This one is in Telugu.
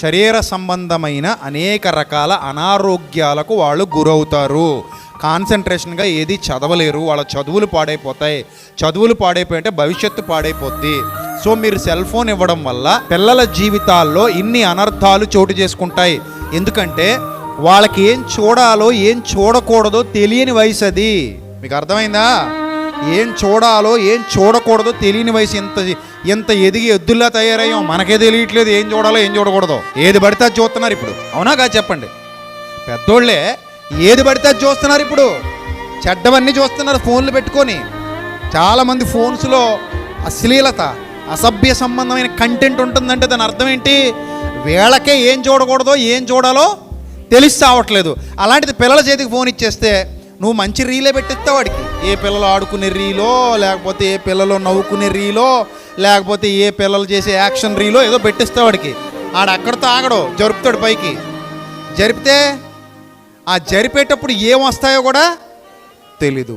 శరీర సంబంధమైన అనేక రకాల అనారోగ్యాలకు వాళ్ళు గురవుతారు. కాన్సన్ట్రేషన్గా ఏది చదవలేరు, వాళ్ళ చదువులు పాడైపోతాయి. చదువులు పాడైపోయింటే భవిష్యత్తు పాడైపోద్ది. సో మీరు సెల్ ఫోన్ ఇవ్వడం వల్ల పిల్లల జీవితాల్లో ఇన్ని అనర్థాలు చోటు చేసుకుంటాయి. ఎందుకంటే వాళ్ళకి ఏం చూడాలో ఏం చూడకూడదో తెలియని వయసు అది. మీకు అర్థమైందా? ఏం చూడాలో ఏం చూడకూడదో తెలియని వయసు. ఎంత ఎదిగి ఎద్దుల్లా తయారయ్యాం, మనకే తెలియట్లేదు ఏం చూడాలో ఏం చూడకూడదో. ఏది పడితే అది చూస్తున్నారు ఇప్పుడు. అవునా కాదు చెప్పండి? పెద్దోళ్ళే ఏది పడితే అది చూస్తున్నారు ఇప్పుడు. చెడ్డవన్నీ చూస్తున్నారు ఫోన్లు పెట్టుకొని. చాలామంది ఫోన్స్లో అశ్లీలత, అసభ్య సంబంధమైన కంటెంట్ ఉంటుందంటే దాని అర్థం ఏంటి? వీళ్ళకే ఏం చూడకూడదో ఏం చూడాలో తెలిసి రావట్లేదు. అలాంటిది పిల్లల చేతికి ఫోన్ ఇచ్చేస్తే నువ్వు మంచి రీలే పెట్టిస్తావు వాడికి. ఏ పిల్లలు ఆడుకునే రీలో, లేకపోతే ఏ పిల్లలు నవ్వుకునే రీలో, లేకపోతే ఏ పిల్లలు చేసే యాక్షన్ రీలో ఏదో పెట్టిస్తావు వాడికి. ఆడక్కడితో ఆగడు, జరుపుతాడు పైకి. జరిపితే ఆ జరిపేటప్పుడు ఏం వస్తాయో కూడా తెలీదు.